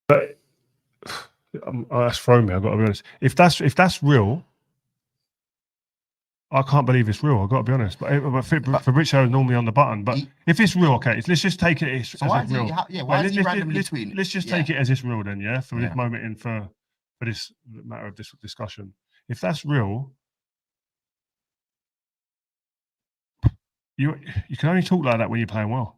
But that's thrown me. I've got to be honest. If that's real, I can't believe it's real. I've got to be honest. But Fabrizio is normally on the button. But if it's real, okay, let's just take it as real. Why is he randomly tweeting? Let's just take it as it's real then, yeah, for this moment in for this matter of this discussion. If that's real, you can only talk like that when you're playing well.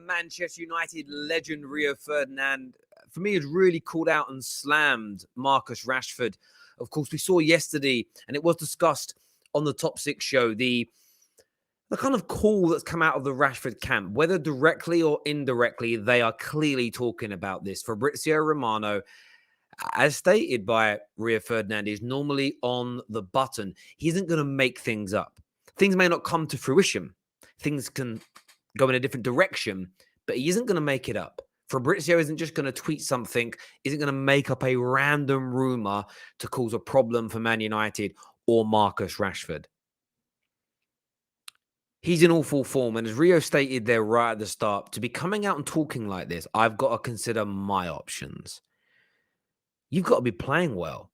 Manchester United legend Rio Ferdinand, for me, has really called out and slammed Marcus Rashford. Of course, we saw yesterday, and it was discussed on the Top 6 show, the kind of call that's come out of the Rashford camp, whether directly or indirectly, they are clearly talking about this. Fabrizio Romano, as stated by Rio Ferdinand, is normally on the button. He isn't going to make things up. Things may not come to fruition. Things can go in a different direction, but he isn't going to make it up. Fabrizio isn't just going to tweet something, isn't going to make up a random rumor to cause a problem for Man United or Marcus Rashford. He's in all full form, and as Rio stated there right at the start, to be coming out and talking like this, I've got to consider my options. You've got to be playing well.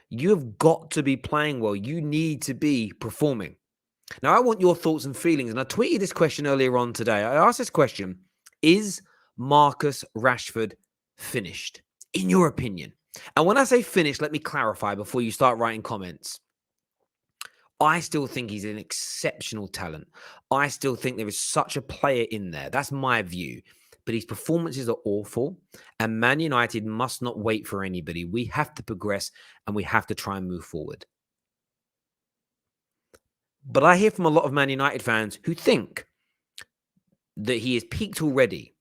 You've got to be playing well. You need to be performing. Now, I want your thoughts and feelings, and I tweeted this question earlier on today. I asked this question, is Marcus Rashford finished, in your opinion? And when I say finished, let me clarify before you start writing comments. I still think he's an exceptional talent. I still think there is such a player in there. That's my view. But his performances are awful, and Man United must not wait for anybody. We have to progress, and we have to try and move forward. But I hear from a lot of Man United fans who think that he is peaked already,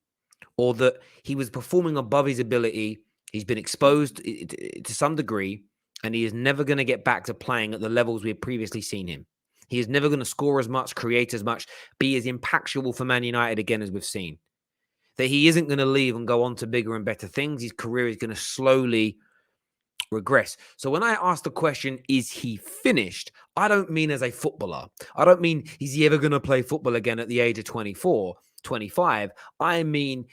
or that he was performing above his ability. He's been exposed to some degree, and he is never going to get back to playing at the levels we have previously seen him. He is never going to score as much, create as much, be as impactful for Man United again as we've seen. That he isn't going to leave and go on to bigger and better things. His career is going to slowly regress. So when I ask the question, is he finished? I don't mean as a footballer. I don't mean is he ever going to play football again at the age of 24, 25. I mean,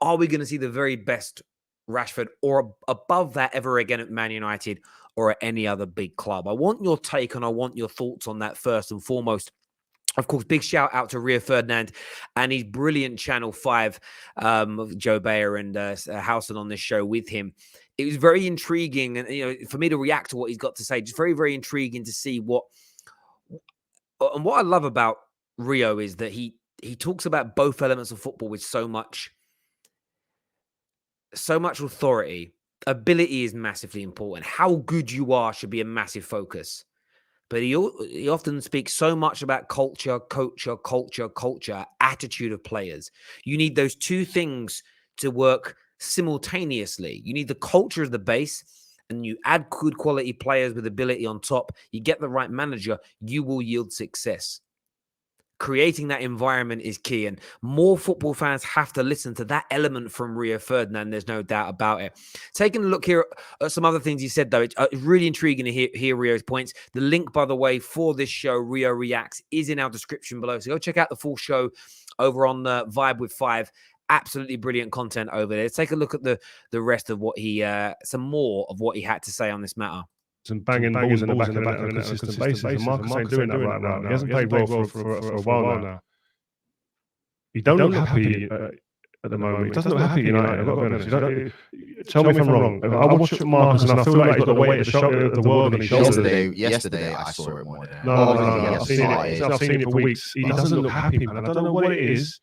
are we going to see the very best Rashford or above that ever again at Man United or at any other big club? I want your take and I want your thoughts on that first and foremost. Of course, big shout out to Rio Ferdinand and his brilliant Channel 5, Joe Bayer and Howson on this show with him. It was very intriguing, and for me to react to what he's got to say, just very, very intriguing to see what. And what I love about Rio is that he talks about both elements of football with so much authority. Ability is massively important. How good you are should be a massive focus. But he often speaks so much about culture, attitude of players. You need those two things to work simultaneously. You need the culture as the base, and you add good quality players with ability on top. You get the right manager, you will yield success. Creating that environment is key, and more football fans have to listen to that element from Rio Ferdinand. There's no doubt about it. Taking a look here at some other things he said, though, it's really intriguing to hear Rio's points. The link, by the way, for this show, Rio Reacts, is in our description below. So go check out the full show over on the Vibe with 5. Absolutely brilliant content over there. Let's take a look at the rest of what some more of what he had to say on this matter. And banging balls in the back of the net on a consistent basis. And Marcus ain't doing that right now. He hasn't played well for a while now. He don't look happy at the moment. He doesn't look happy at United, I've got to be honest. Tell me if I'm wrong. I watch Marcus and I feel like he's got the weight of the world on his shoulders. Yesterday, I saw it more. No, I've seen it for weeks. He doesn't look happy, man. I don't know what it is.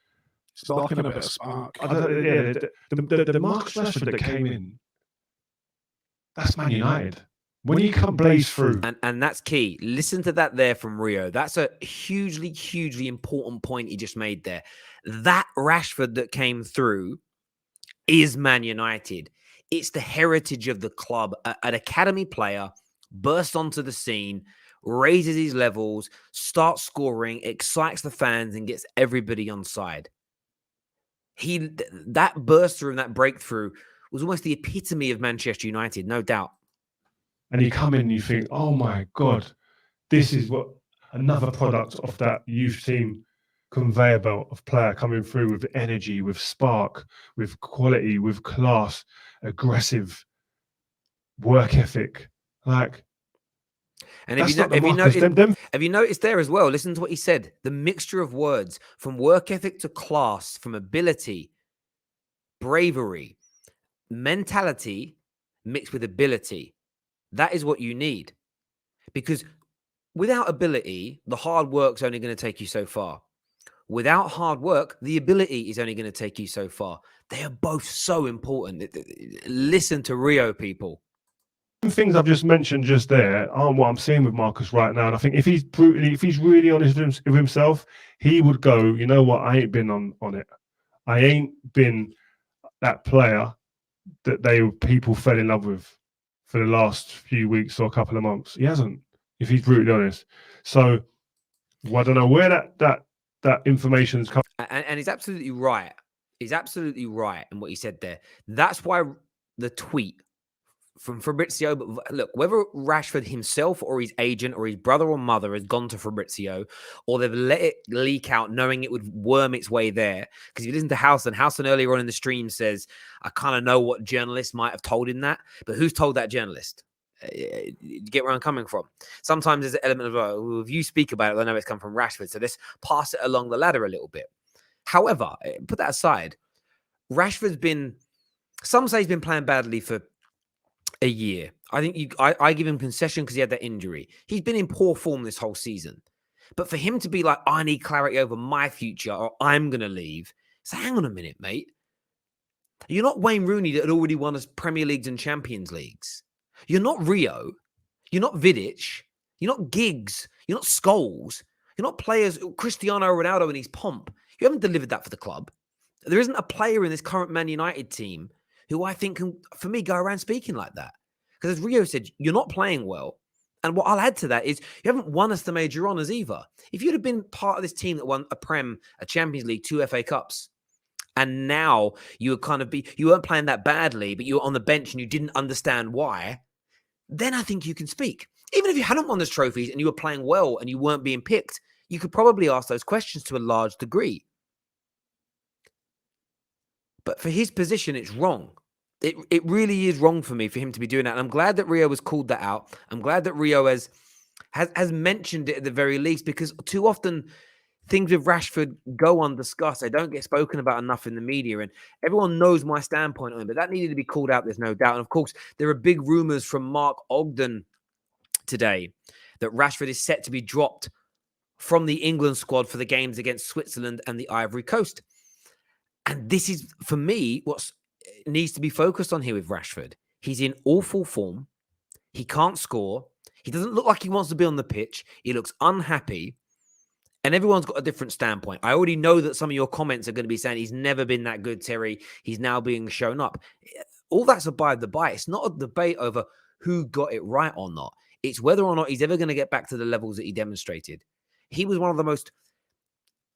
It's lacking a bit of spark. The Marcus Rashford that came in, that's Man United. when you come blaze through. And that's key. Listen to that there from Rio. That's a hugely, hugely important point he just made there. That Rashford that came through is Man United. It's the heritage of the club. An academy player bursts onto the scene, raises his levels, starts scoring, excites the fans, and gets everybody on side. That burst through and that breakthrough was almost the epitome of Manchester United, no doubt. And you come in and you think, oh my God, this is what another product of that youth team conveyor belt of player coming through with energy, with spark, with quality, with class, aggressive work ethic. Like, and have you noticed there as well? Listen to what he said. The mixture of words from work ethic to class, from ability, bravery, mentality mixed with ability. That is what you need. Because without ability, the hard work's only going to take you so far. Without hard work, the ability is only going to take you so far. They are both so important. Listen to Rio, people. Things I've just mentioned just there aren't what I'm seeing with Marcus right now. And I think if he's really honest with himself, he would go, you know what, I ain't been on it. I ain't been that player that people fell in love with for the last few weeks or a couple of months. He hasn't, if he's brutally honest. So I don't know where that information's come. And he's absolutely right. He's absolutely right in what he said there. That's why the tweet from Fabrizio, but look, whether Rashford himself or his agent or his brother or mother has gone to Fabrizio, or they've let it leak out knowing it would worm its way there. Because if you listen to Housen earlier on in the stream says, I kind of know what journalists might have told him that, but who's told that journalist? You get where I'm coming from. Sometimes there's an element of, well, if you speak about it, I know it's come from Rashford, so let's pass it along the ladder a little bit. However, put that aside, Rashford's been, some say he's been playing badly for a year. I think I give him concession because he had that injury. He's been in poor form this whole season. But for him to be like, I need clarity over my future or I'm going to leave. So hang on a minute, mate. You're not Wayne Rooney that had already won us Premier Leagues and Champions Leagues. You're not Rio. You're not Vidic. You're not Giggs. You're not Scholes. You're not players, Cristiano Ronaldo and his pomp. You haven't delivered that for the club. There isn't a player in this current Man United team who I think can, for me, go around speaking like that. Because as Rio said, you're not playing well. And what I'll add to that is you haven't won us the major honours either. If you'd have been part of this team that won a Prem, a Champions League, 2 FA Cups, and now you would kind of you weren't playing that badly, but you were on the bench and you didn't understand why, then I think you can speak. Even if you hadn't won those trophies and you were playing well and you weren't being picked, you could probably ask those questions to a large degree. But for his position, it's wrong. It really is wrong for me for him to be doing that. And I'm glad that Rio has called that out. I'm glad that Rio has mentioned it at the very least, because too often things with Rashford go undiscussed. They don't get spoken about enough in the media. And everyone knows my standpoint on it, but that needed to be called out, there's no doubt. And of course, there are big rumours from Mark Ogden today that Rashford is set to be dropped from the England squad for the games against Switzerland and the Ivory Coast. And this is, for me, what needs to be focused on here with Rashford. He's in awful form. He can't score. He doesn't look like he wants to be on the pitch. He looks unhappy. And everyone's got a different standpoint. I already know that some of your comments are going to be saying he's never been that good, Terry. He's now being shown up. All that's a by the by. It's not a debate over who got it right or not. It's whether or not he's ever going to get back to the levels that he demonstrated. He was one of the most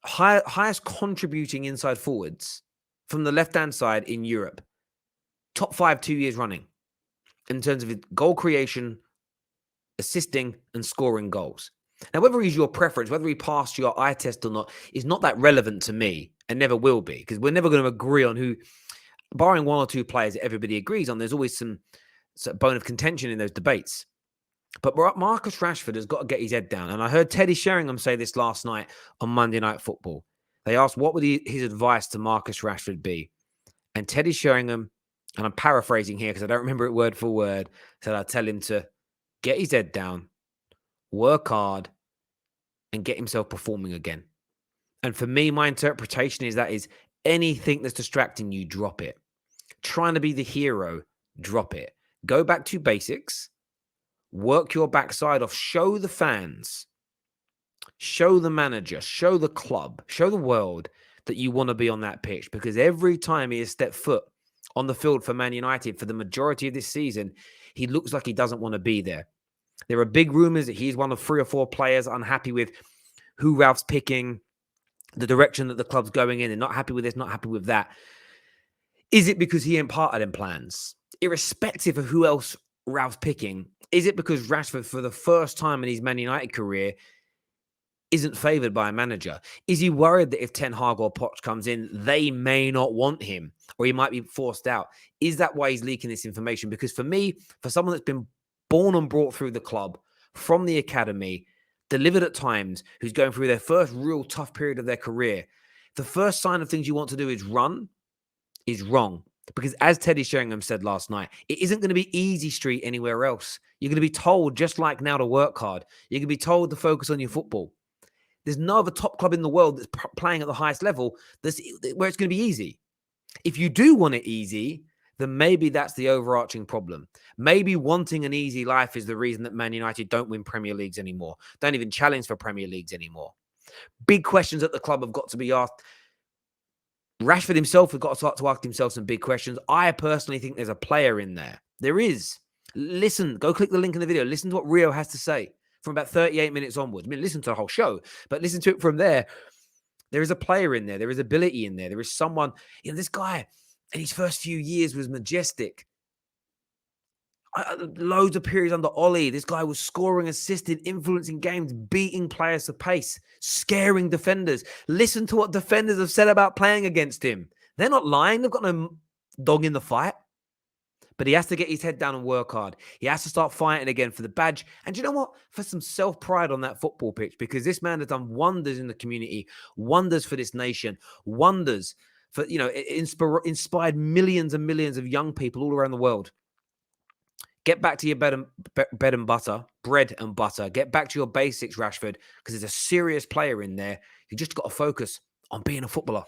highest contributing inside forwards from the left-hand side in Europe. Top 5 2 years running in terms of his goal creation, assisting and scoring goals. Now, whether he's your preference, whether he passed your eye test or not, is not that relevant to me and never will be, because we're never going to agree on who, barring one or two players that everybody agrees on, there's always some bone of contention in those debates. But Marcus Rashford has got to get his head down. And I heard Teddy Sheringham say this last night on Monday Night Football. They asked, what would his advice to Marcus Rashford be? And Teddy Sheringham, and I'm paraphrasing here because I don't remember it word for word, said I'd tell him to get his head down, work hard, and get himself performing again. And for me, my interpretation is that is anything that's distracting you, drop it. Trying to be the hero, drop it. Go back to basics. work your backside off, show the fans, show the manager, show the club, show the world that you want to be on that pitch. Because every time he has stepped foot on the field for Man United for the majority of this season, he looks like he doesn't want to be there. There are big rumors that he's one of 3 or 4 players unhappy with who Ralph's picking, the direction that the club's going in, and not happy with this, not happy with that. Is it because he ain't part of them plans? Irrespective of who else Ralph's picking, is it because Rashford, for the first time in his Man United career, isn't favoured by a manager? Is he worried that if Ten Hag or Poch comes in, they may not want him, or he might be forced out? Is that why he's leaking this information? Because for me, for someone that's been born and brought through the club, from the academy, delivered at times, who's going through their first real tough period of their career, the first sign of things you want to do is run, is wrong. Because as Teddy Sheringham said last night, it isn't going to be easy street anywhere else. You're going to be told, just like now, to work hard. You're going to be told to focus on your football. There's no other top club in the world that's playing at the highest level where it's going to be easy. If you do want it easy, then maybe that's the overarching problem. Maybe wanting an easy life is the reason that Man United don't win Premier Leagues anymore, don't even challenge for Premier Leagues anymore. Big questions at the club have got to be asked. Rashford himself has got to start to ask himself some big questions. I personally think there's a player in there. There is. Listen, go click the link in the video. Listen to what Rio has to say from about 38 minutes onwards. I mean, listen to the whole show, but listen to it from there. There is a player in there. There is ability in there. There is someone, this guy in his first few years was majestic. Loads of periods under Ollie. This guy was scoring, assisting, influencing games, beating players to pace, scaring defenders. Listen to what defenders have said about playing against him. They're not lying. They've got no dog in the fight. But he has to get his head down and work hard. He has to start fighting again for the badge. And do you know what? For some self-pride on that football pitch, because this man has done wonders in the community, wonders for this nation, wonders for, inspired millions and millions of young people all around the world. Get back to your bread and butter. Get back to your basics, Rashford, because there's a serious player in there. You just got to focus on being a footballer.